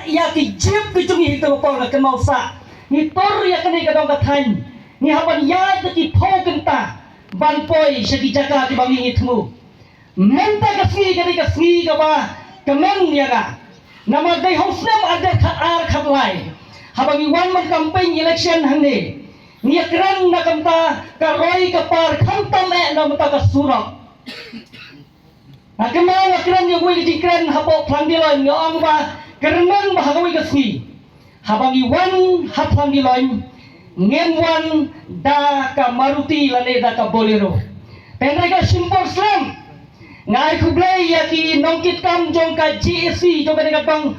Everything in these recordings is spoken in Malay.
ya ki jip ki jungi itu por ka mau sa ni tor ya kani ka dong ka than ni haban ya ki pho kenta ban poi segi jaga ki bangi itmu menta ka sni ka ba kamang ya ga nama dai hosnam ada ka ar khatlai habang iwan man campaign election hangni ni kran na kamta ka roi ka par khamtam e na mata ka surok Akamau akran yang gue dikran habo panggilan yang ba kerenang bahagawi kasih habang iwan hat panggilan ngemwan da ka Maruti lane da ka Bolero penai ka simpor slam ngai kublai ya ki nongkit kam jong ka GSC jong ka bang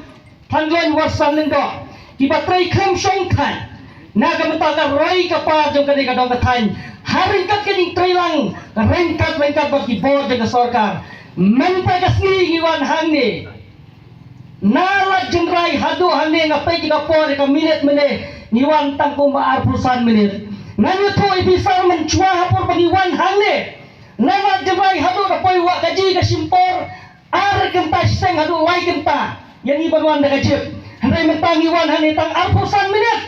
panggilan wasan lengko ki batrai kham song khan na ka mata ka roi ka pa jong ka dong ka thain harin kat kening trailang rengkat bagi board ka sarkar Menta kasih iwan hangni nala jengrai hadu hangni ngapai tiga por ka minit mene niwan tangko maar pulusan menit nanu to ibisar mencua hapur bagi wan hangni nala jengrai hadu kapoi wa gaji ka simpor ar kenta seng hadu lai kenta yang iban wan da gajib handai mentang iwan hangni tang ar pulusan menit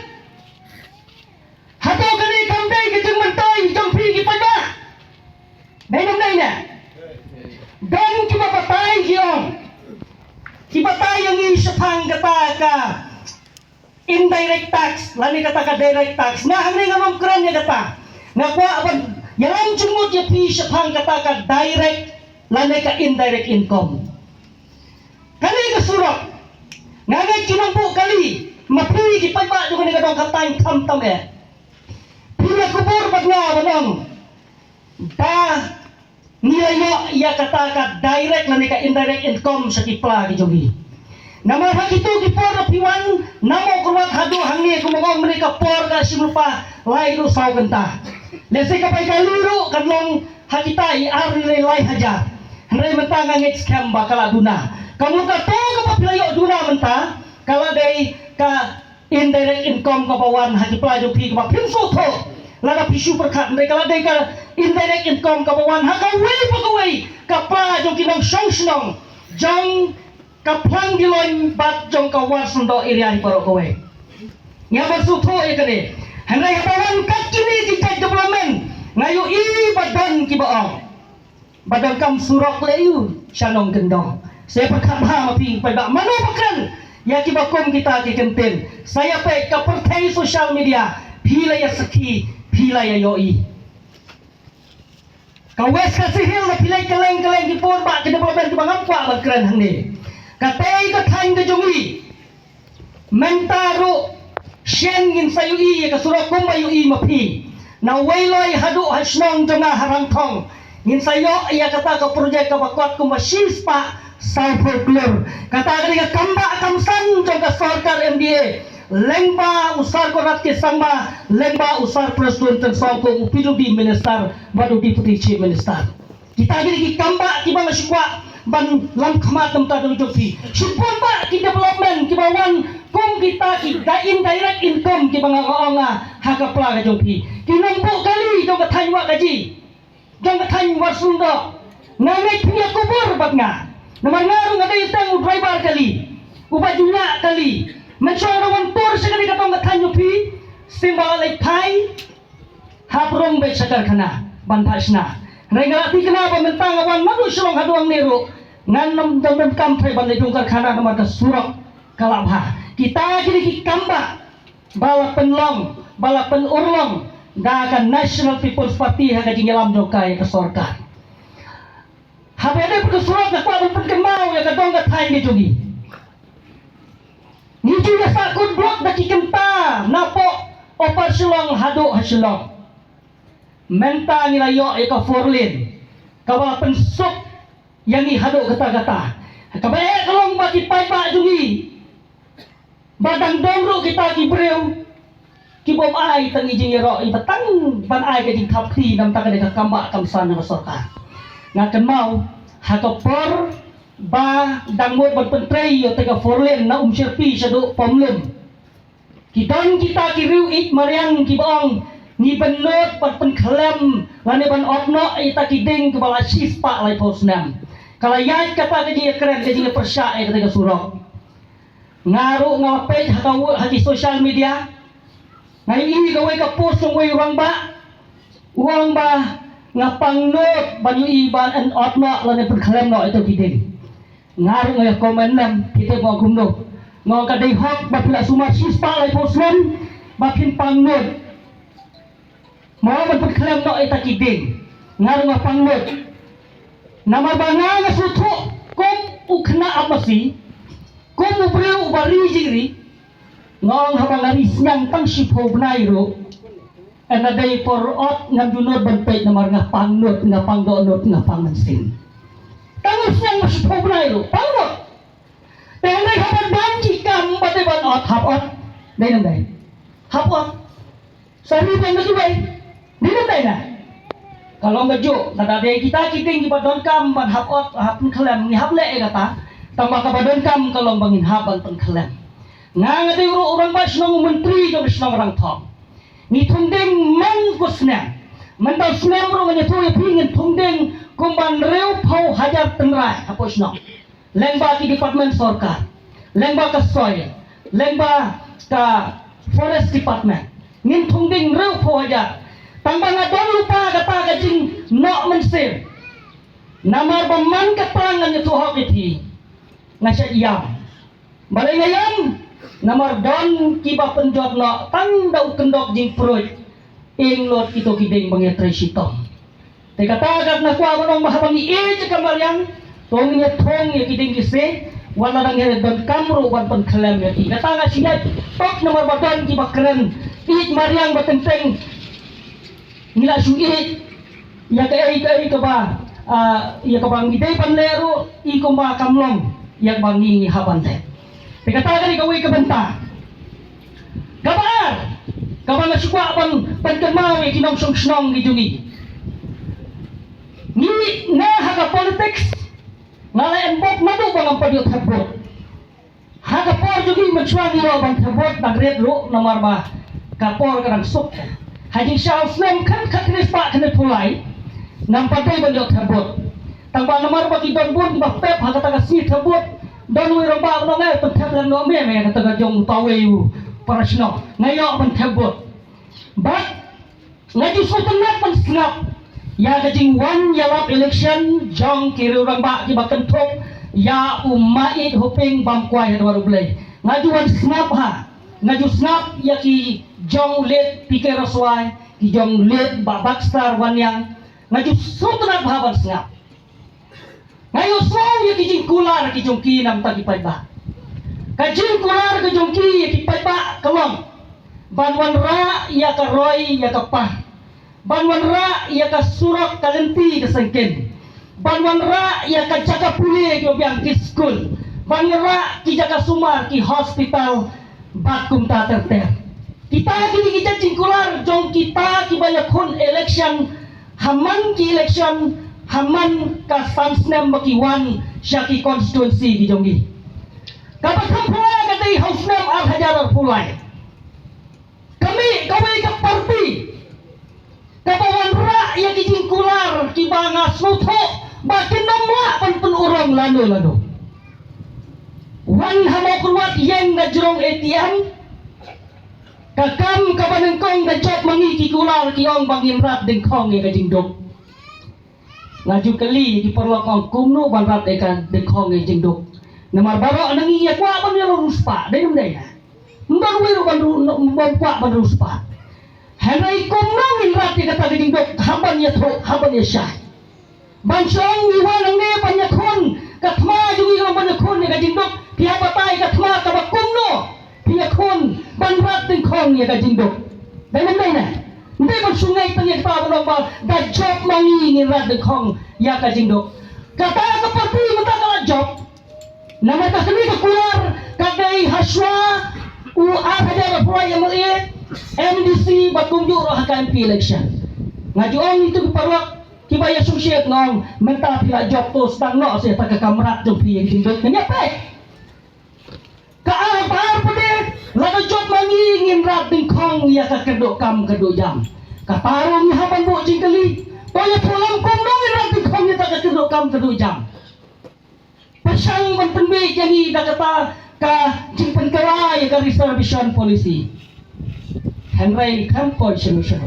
hadu kani kamdai ke jeng mentai jong pi ki pai ba dai nang na dan kita patay yung yang isapang kata ka indirect tax lani kata ka direct tax na hangri nga mamkran niya kata nga kwa aban yalang jumot ya pi isapang kata ka direct lani ka indirect income kani kasurok nga ngay kinampo kali mapili kipay ba yung nga dong katang tamtam pila kubur pag nga wanong da nilayo iya kata ka direct na ka indirect income sa kipla ki jogi nama hakito ki por piwan namo kurwat hadu hangni kumong mereka por ka simlupa lai lu saw ganta lese ka pai kaluru kanlong hakita i arni lai haja hre menta ngit scam bakala duna kamu ka to ka papilayo duna menta kala dai ka indirect income ka bawan hakipla jogi ka pinso to laga pisu perkat mereka ladai ka indirect income ka bawan hakawai pagawai kapa jong kinang song jong kaplang diloin bat jong kawan sundo irian paro kowe nya bersuto e kene hanai bawan kat kini di development ngayu i badan ki baong badan kam surok leu shanong gendong saya perkat ha mapi pai ba mano pakran ya ki bakom kita ki kenten saya pe ka pertai social media pila ya saki pila ya yoi kawes kasih hil na pilay kaleng di pon ba ke development ba ngampa ba kran hangni katay ka thain ka jungi mentaro shen ngin sayui ka surok kum bayui mapi na wailoy hadu hasnong jonga harangthong ngin sayo iya kata ka project ka bakwat kum masis pa sa folklore kata ka kamba kamsan jonga sarkar MDA lengba usar korat ke sangma lengba usar presiden songko upidubi minister baru deputy chief minister kita gini kamba ki bang sikwa ban lam khamat temta dulu jofi supon ba ki development ki bawan kum kita ki indirect income ki bang onga haka pla ga jofi ki nampu kali jong ka thaiwa gaji jong ka thaiwa sundo ngamai punya kubur batnga naman ngaru ngadai tang driver kali ubajunya kali mencorawan tur sekali katong katanyo pi simbal alay thai haprong bay sakar kana bantas na rengalati kana pamentang awan madu sulong haduang nero ngan nam kampay banday tungkar kana naman ka surok kalabha kita gini ki kamba bala penlong bala penurlong dakan National People's Party haga jingelam jokay ka sorkar habede pag surok na kwa penkenmau ya katong kathai ni jogi ni juga sakut blok da kikenta napo opar silong hado hasilong menta nilayo eka forlin kawa pensuk yang ni hado kata-kata kabae kalong bagi pai pak jungi badang dongro kita ki breu ki bom ai tang ijing yero ibatang ban ai ka jing thapti nam ta ka de kamba kamsan na sarkar ngaken mau hakapor ba dangmot berpentrei yo tega forlen na serpi sadu pomlum kidon kita kiriu ik mariang ki bong ni benot pat penklem lane ban opno ita kiding ke bala sispa lai posnam kala yai kata ke dia keren ke dia persya ke tega surok ngaru ngapej hakawul haki social media ngai ini gawai ka post ng way urang ba ngapang not banyu iban an otno lan perkhalam no itu kidin ngaru ngai komen nam kita mo gumno ngo ka dei hok ba pila sumar sispa lai posmen ba pin pang not mo ban perkhalam no itu kidin ngaru ngapang not nama banga nga sutu kom ukna apasi kom ubreu ubari jiri ngong habang aris nyang tang sipo bnairo and a day for ot nga junod banpay na nga pangnot nga pangdoonot nga pangmansin tangos nyang masipo bnairo pangnot pero ngay habang banji kam batiban ot hapot day nang day hapot saripin na juway di nang day na kalau ngajo nadade kita kiting ibadon kam ban hapot hapun kalam ni haple kata tambah kabadon kam kalau bangin haban teng kalam ngangati orang bas nong menteri jong senang orang thong ni thongdeng man kusna mandal senam ro manya thoy pingin thongdeng kumban reu phau hajar tengrai hapos no lengba ki department sarkar lengba ka soil lengba ka forest department nin thongdeng reu phau hajar tambah ngadon lupa kata kajing no mensir namar baman katangan nya tuhok iti ngasya iyam balai ngayam namar don kiba penjot no tang dau kendok jing proy ing lot kito kideng bangya tresitong te kata agat na kwa manong mahabangi e kamarian tong nya thong ya kideng kise wala nang here don kamro ban pen khlem ya ti kata nga siya tok namar badon kiba keren ij mariang batenteng nila suit ya kai ka ba ya ka bang idei panlero i ko ba kamlong ya bangi habante dikatakan ikawi kabanta kabar kabang sukwa pagkamawi kinong song gijungi ni na haka politics ngalayan bot madu bang padyot habot haka por jugi mensuangi ro bang habot nagret ro nomor ba kapor karang sok hajing shaw slam kan kakris pa kan pulai nam patay padyot habot tangba nomor ba kidon bun ba pep haka taga si habot don wi romba no ngai penthap lan no me kata jong taweyu parasno ngayo penthapot but ngaju sotenat pen snap ya gajing wan yalap election jong kiru romba ki bakenthop ya umait hoping bamkwai baru blai ngaju wan snap ha ngaju snap ya ki jong let pikir raswai ki jong let babakstar wan yang ngaju sotenat baban snap ngayon so ya kijing kular kijongki nam tagi paiba kajing kular kijongki ki paiba kalong banwan ra ya ka roy ya ka pa banwan ra ya ka surak kalenti ka sangken banwan ra ya ka jaga puli ki biang ki school banwan ra ki jaga sumar ki hospital bakum ta terter kita kini kijing kular jong kita ki banyak kun election haman ki election haman ka samsnem makiwan syaki konstituensi di jonggi kapag pulai katay hausnem al hajar pulai kami kawai ka parti kapawan ra ya kijing kular kibanga suto bakin namwa pan urang lano wan hamo kuwat yang na jurong ATM kakam kabanengkong na job mangi ki kular kiong bangin rat dengkong ya kajing dok ngaju kali di perlokong kumno banrat ekan dekong e jengdok namar baro nangi ya kwa ban ya ruspa dai dai na ndon wiru ban bon kwa ban ruspa hanai kumno min rat e kata jengdok haban ya tho haban ya syah ban song wi wanang ne ban ya khon katma jugi ban ya khon e jengdok pia batai katma ka ba kumno pia khon ban rat dekong ya jengdok dai dai na hindi mo sungai tanya pa mo ba da job mangi ni rad kong ya ka jingdok kata ka parti mo ta ka job na mata kini ka kular kadai haswa u ada pura yang melihat MDC batumju ro HKMP election ngajuang itu parwak kibaya sosiet ngong menta pila job to stang no se ta ka kamrat jong pi yang jingdok nya pe ka apa pede laga job mangi ngin rad kong ya ka kedok kam kedok jam katarong haban bo jingkali toya pulang kong dong rad kong ya ta ka kedok kam kedok jam pasang ban penbe jadi da kata ka jing pengkalai ka reservation policy Henry Kampol solution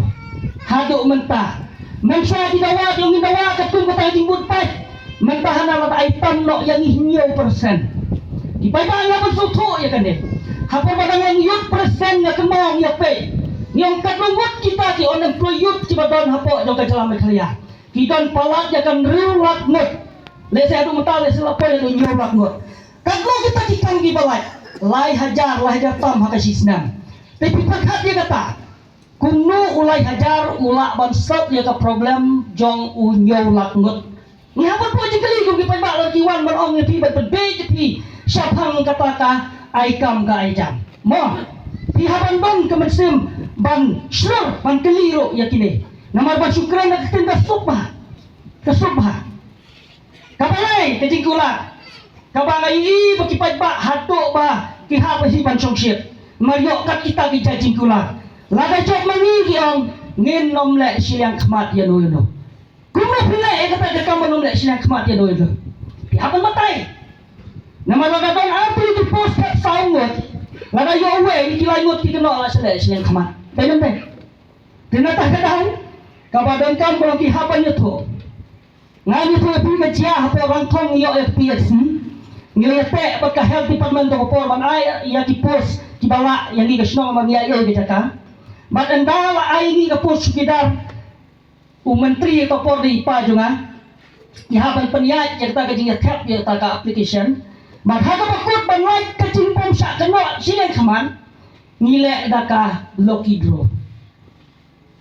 haduk mentah mensa dinawa yung ginawa katung ka tayo timbud pa mentahan na mata ay tanok yang ihinyaw persen di pa ba nga pagsuto ya kan hapon ba nga yun persen nga kemong ya pe yung kadungot kita ki unemployed ki badon hapo yung kajalam kaya kita palat ya kan riulat ngut lese adu mentale selapo yang nyurat ngut kadlo kita dikanggi balai lai hajar tam hakasisnam tapi pagkat dia kata kuno ulai hajar ulak bansat ya ka problem jong unyo lakngut ni hapon po jikali kung gipay ba kiwan manong ni pi berbeda syapang kata ka aikam ka aijam mo pi haban bang kemersim ban syur ban keliro ya kini namar ban syukran na ketinda subha kabalay kajingkula kabalay i bakipay ba hato ba kihapa si ban songship mariok kat kita ki jingkula lada job mangi kiong ngin nom le silang kmat ya no no kuno pila kata de kam nom le silang kmat ya no no pi haban matay nama lada don api di post kat saungot lada yo we ki laingot ki keno ala sele silang kmat tayo pe tinatah kadang kabadon kam kalau ki haban yo tho ngani tu pi ka chia hapo orang thong yo FPSC ngile pe ba ka health department ko por ban ai ya ki post ki bala yang gi kasno ma ya yo ge jaka bat andala ai gi ka post kidar menteri ko por di pa junga ki haban peniat ya ta ka jing tap ya ta ka application bat ha ka bakut ban like ka jing pom sa ka no silen khaman ngile da ka lucky draw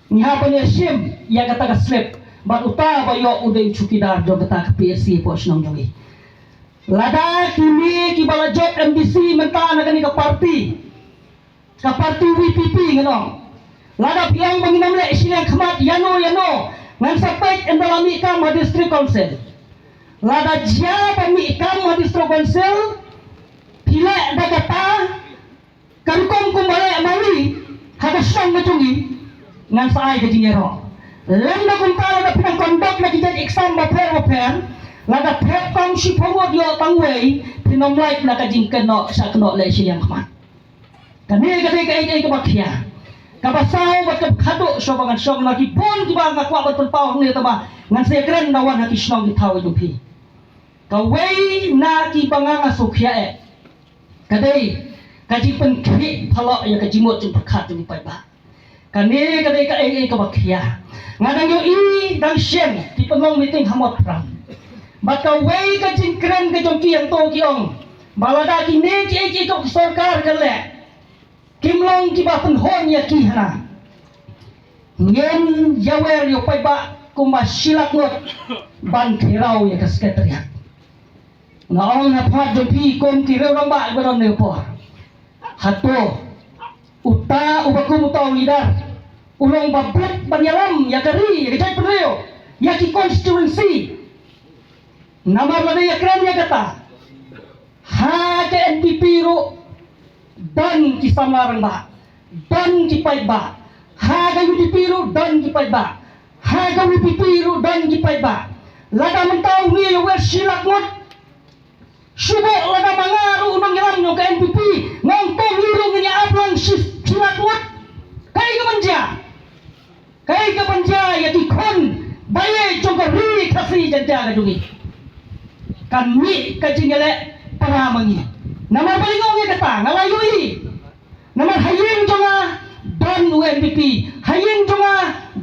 ni haban ya sim ya kata ka slip bat uta ba yo uday chukidar jong kata ka PSC po snong jongi lada kini ki bala job MDC menta na kani ka party WPP ngano lada piang manginam le silang khamat yano ngan sapait endalami kam district council lada jia pami kam district council pila da kata karukom kumbale mali hada song ngajungi ngan saai ke jingero lenda kumpala da pinang kondok na kijad exam ba fair lada prep tang si pongo dio tangwei pinom light na kajing keno sa keno le silang khamat kani ka bakya kabasaw bat khado so bangan song na ki pon ki ba ngakwa bat paw ni ta ba ngan sekren na wan haki snong ki thaw ju phi ka wei na ki banganga sukhya kadai kaji pen khi phalo ya kaji mot jum khat ju pai ba kani kadai ka bakya ngadang yo i dang shen ti penong meeting hamot pram bat ka wei ka jingkren ka jong ki yang to ki ong balada ki ne ki ko sarkar ka le kimlong ki ba penghon ya ki hana ngen yawer yo pai ba kuma silak ngot ban kirau ya ka sekretariat ngaong na phat jo pi kom ki rang ba ba ne po hato uta ubakum taw lidar ulong babet banyalam ya kari ya jai penreo ya ki constituency namar lade ya kran ya kata ha ke NPP ro dan kisamarang ba dan kipay ba haga UDP ro dan kipay ba haga WPP ro dan kipay ba laga mentaw ni wer silak ngot subo laga mangaru unang yalam no ka NPP ngong to liro ngnya aplang silak ngot kai ka manja ya dikon baye jongka ri kasi janja ka jungi kan mi ka jingale para mangi namar balingong ya kata ngalayui namar hayeng jonga don UNPP hayeng jonga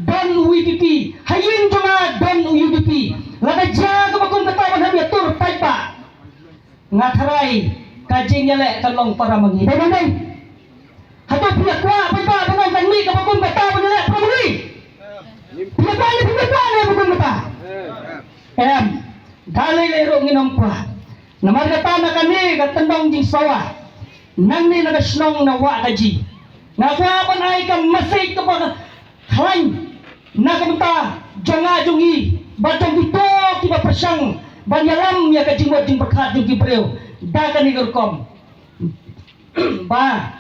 don WPP hayeng jonga don UDP lada ja ka bakong katawan habi atur paipa ngatarai kajing yale kalong para mangi dai hato pia kwa paipa bangang tanmi ka bakong katawan yale para mangi pia bani bakong kata dalay lero nginom kwa namar kata na kani katandong jing sawa nang ni nagasnong na wa kaji nagwapan ay ka masay ka pa halang nakamta jonga jongi batong dito kiba pasyang banyalam ya kajingwat jing bakhat jing kibreo da kani gerkom ba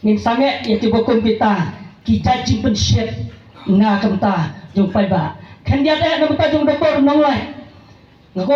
nin sange ya tibo kompita ki jajing pensyet nakamta jong pai ba kan dia ada namta jong doktor nong lai ngako